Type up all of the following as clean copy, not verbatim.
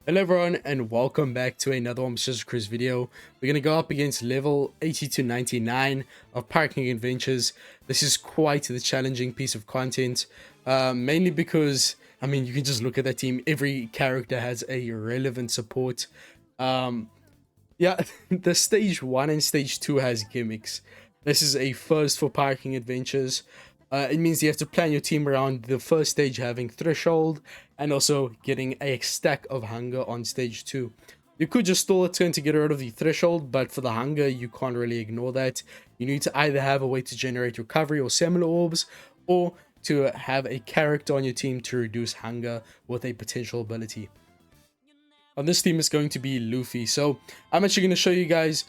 Hello everyone and welcome back to another Mr. Chris video. We're going to go up against level 80 to 99 of Parking Adventures. This is quite the challenging piece of content, mainly because, I mean, you can just look at that team. Every character has a relevant support. Yeah, the stage 1 and stage 2 has gimmicks. This is a first for Parking Adventures. It means you have to plan your team around the first stage having threshold and also getting a stack of hunger on stage 2. You could just stall a turn to get rid of the threshold, but for the hunger, you can't really ignore that. You need to either have a way to generate recovery or similar orbs, or to have a character on your team to reduce hunger with a potential ability. On this team is going to be Luffy. So I'm actually going to show you guys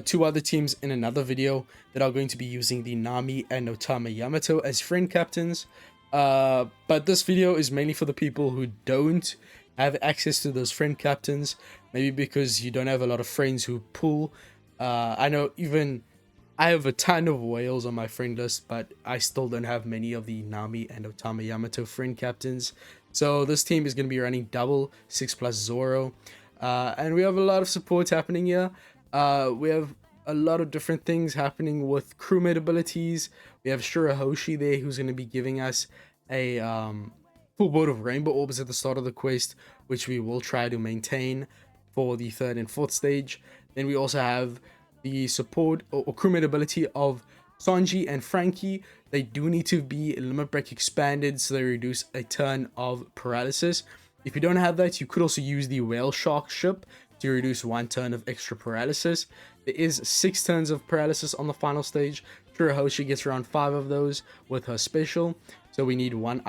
two other teams in another video that are going to be using the Nami and Otama Yamato as friend captains. But this video is mainly for the people who don't have access to those friend captains. Maybe because you don't have a lot of friends who pull. I know even I have a ton of whales on my friend list, but I still don't have many of the Nami and Otama Yamato friend captains. So this team is going to be running double 6+ Zoro. And we have a lot of support happening here. We have a lot of different things happening with crewmate abilities. We have Shirahoshi there, who's going to be giving us a full board of rainbow orbs at the start of the quest, which we will try to maintain for the third and fourth stage. Then we also have the support or crewmate ability of Sanji and Frankie. They do need to be limit break expanded, so they reduce a turn of paralysis. If you don't have that, you could also use the whale shark ship to reduce 1 turn of extra paralysis. There is 6 turns of paralysis on the final stage. Shirahoshi gets around 5 of those with her special, so we need one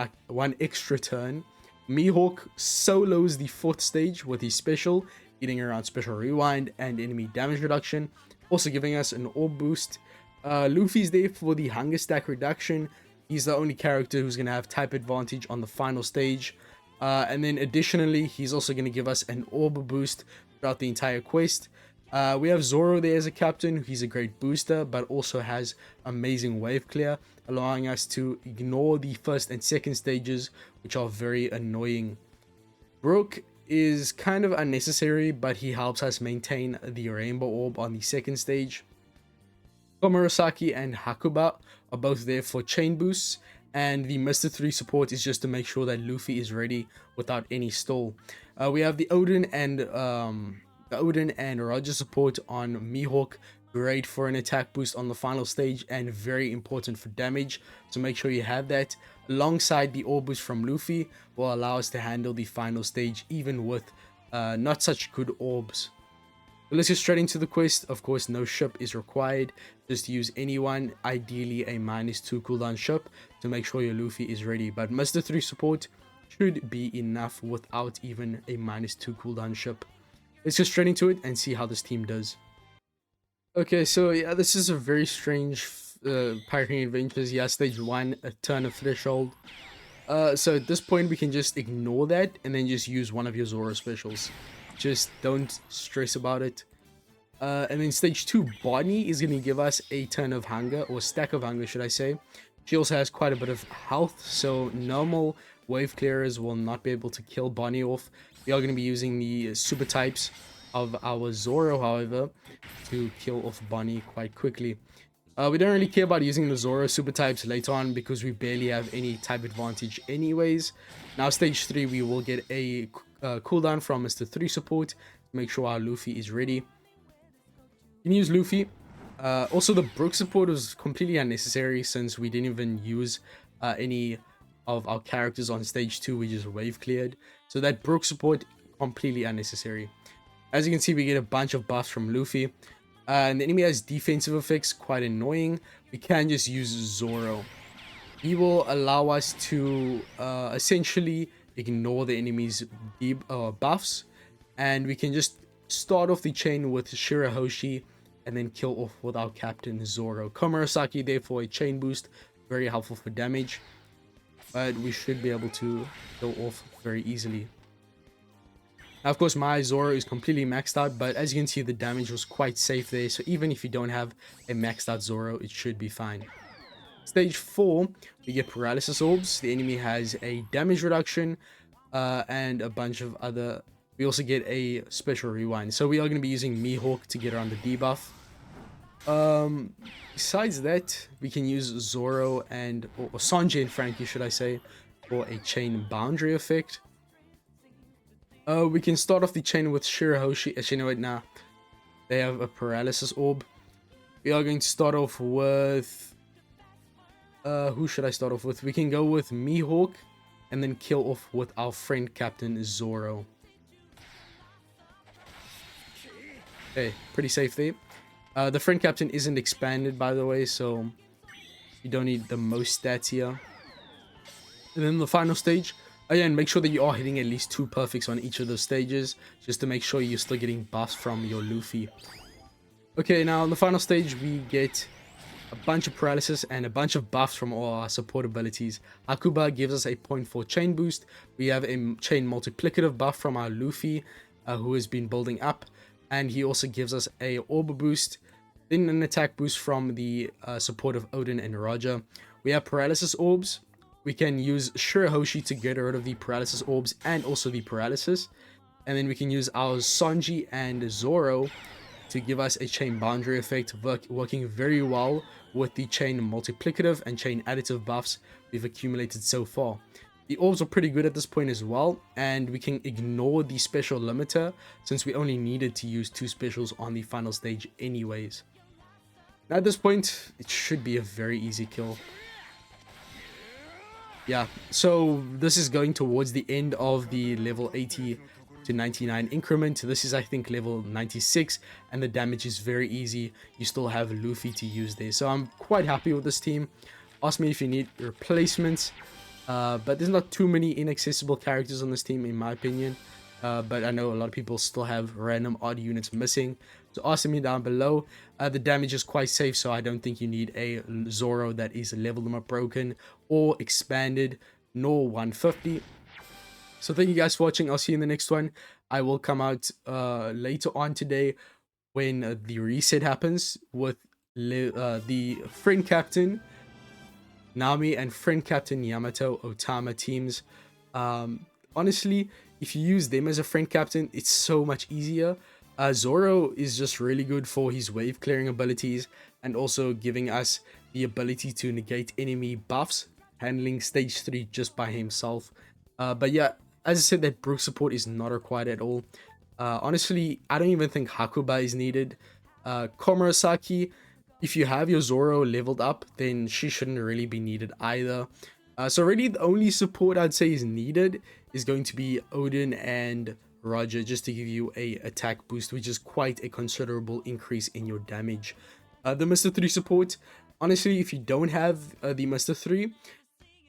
extra turn. Mihawk solos the 4th stage with his special, getting around special rewind and enemy damage reduction, also giving us an orb boost. Luffy's there for the hunger stack reduction. He's the only character who's going to have type advantage on the final stage. And then additionally, he's also going to give us an orb boost throughout the entire quest. We have Zoro there as a captain. He's a great booster, but also has amazing wave clear, allowing us to ignore the first and second stages, which are very annoying. Brook is kind of unnecessary, but he helps us maintain the rainbow orb on the second stage. Komurasaki and Hakuba are both there for chain boosts, and the Mr. 3 support is just to make sure that Luffy is ready without any stall. We have the Odin and Roger support on Mihawk, great for an attack boost on the final stage and very important for damage, so make sure you have that. Alongside the orb boost from Luffy will allow us to handle the final stage even with not such good orbs. But let's get straight into the quest. Of course, no ship is required. Just use anyone, ideally a -2 cooldown ship, to make sure your Luffy is ready. But Mr. 3 support should be enough without even a -2 cooldown ship. Let's get straight into it and see how this team does. Okay, so yeah, this is a very strange Pirating Adventures. Yeah, stage 1, a turn of threshold. So at this point, we can just ignore that and then just use one of your Zoro specials. Just don't stress about it. And then stage 2, Bonnie is going to give us a turn of hunger, or stack of hunger, should I say. She also has quite a bit of health, so normal wave clearers will not be able to kill Bonnie off. We are going to be using the super types of our Zoro, however, to kill off Bonnie quite quickly. We don't really care about using the Zoro super types later on because we barely have any type advantage anyways. Now stage 3, we will get a cooldown from Mr. 3 support to make sure our Luffy is ready. You can use Luffy. Also, the Brook support was completely unnecessary since we didn't even use any of our characters on stage 2. We just wave cleared, so that Brook support completely unnecessary. As you can see, we get a bunch of buffs from Luffy, and the enemy has defensive effects, quite annoying. We can just use Zoro. He will allow us to essentially ignore the enemy's buffs, and we can just start off the chain with Shirahoshi and then kill off with our captain Zoro. Komurasaki there for a chain boost, very helpful for damage, but we should be able to kill off very easily. Now, of course, my Zoro is completely maxed out, but as you can see, the damage was quite safe there, so even if you don't have a maxed out Zoro, it should be fine. Stage 4, we get paralysis orbs. The enemy has a damage reduction and a bunch of other we also get a special rewind. So we are going to be using Mihawk to get around the debuff. Besides that, we can use Zoro or Sanji and Frankie, should I say, for a chain boundary effect. We can start off the chain with Shirahoshi. Actually, no, wait, nah. They have a paralysis orb. We are going to start off with... who should I start off with? We can go with Mihawk and then kill off with our friend Captain Zoro. Okay, pretty safe there. The friend captain isn't expanded, by the way, so you don't need the most stats here. And then the final stage, again, make sure that you are hitting at least 2 perfects on each of those stages, just to make sure you're still getting buffs from your Luffy. Okay, now on the final stage, we get a bunch of paralysis and a bunch of buffs from all our support abilities. Hakuba gives us a 0.4 chain boost. We have a chain multiplicative buff from our Luffy, who has been building up. And he also gives us a orb boost, then an attack boost from the support of Odin and Roger. We have paralysis orbs. We can use Shirahoshi to get rid of the paralysis orbs and also the paralysis. And then we can use our Sanji and Zoro to give us a chain boundary effect, working very well with the chain multiplicative and chain additive buffs we've accumulated so far. The orbs are pretty good at this point as well, and we can ignore the special limiter since we only needed to use 2 specials on the final stage anyways. Now at this point, it should be a very easy kill. Yeah, so this is going towards the end of the level 80 to 99 increment. This is, I think, level 96, and the damage is very easy. You still have Luffy to use there, so I'm quite happy with this team. Ask me if you need replacements. But there's not too many inaccessible characters on this team, in my opinion. But I know a lot of people still have random odd units missing. So ask me down below. The damage is quite safe, so I don't think you need a Zoro that is leveled them up broken or expanded, nor 150. So thank you guys for watching. I'll see you in the next one. I will come out later on today when the reset happens with the friend captain Nami and friend captain Yamato Otama teams. Honestly, if you use them as a friend captain, it's so much easier. Zoro is just really good for his wave clearing abilities and also giving us the ability to negate enemy buffs, handling stage 3 just by himself. But yeah, as I said, that Brook support is not required at all. Honestly, I don't even think Hakuba is needed. Komurasaki, if you have your Zoro leveled up, then she shouldn't really be needed either. So really, the only support I'd say is needed is going to be Odin and Roger, just to give you a attack boost, which is quite a considerable increase in your damage. The Mr. 3 support, honestly, if you don't have the Mr. 3,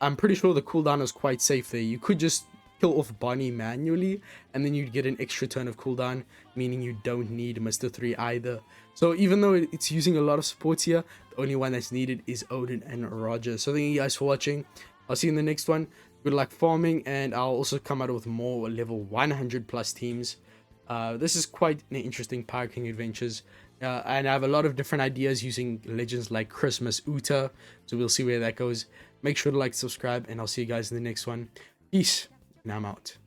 I'm pretty sure the cooldown is quite safe there. You could just kill off Bonnie manually, and then you'd get an extra turn of cooldown, meaning you don't need Mr. 3 either. So even though it's using a lot of supports here, the only one that's needed is Odin and Roger. So thank you guys for watching. I'll see you in the next one. Good luck farming, and I'll also come out with more level 100 plus teams. This is quite an interesting Pirate King Adventures, and I have a lot of different ideas using legends like Christmas Uta, so we'll see where that goes. Make sure to like, subscribe, and I'll see you guys in the next one. Peace, and I'm out.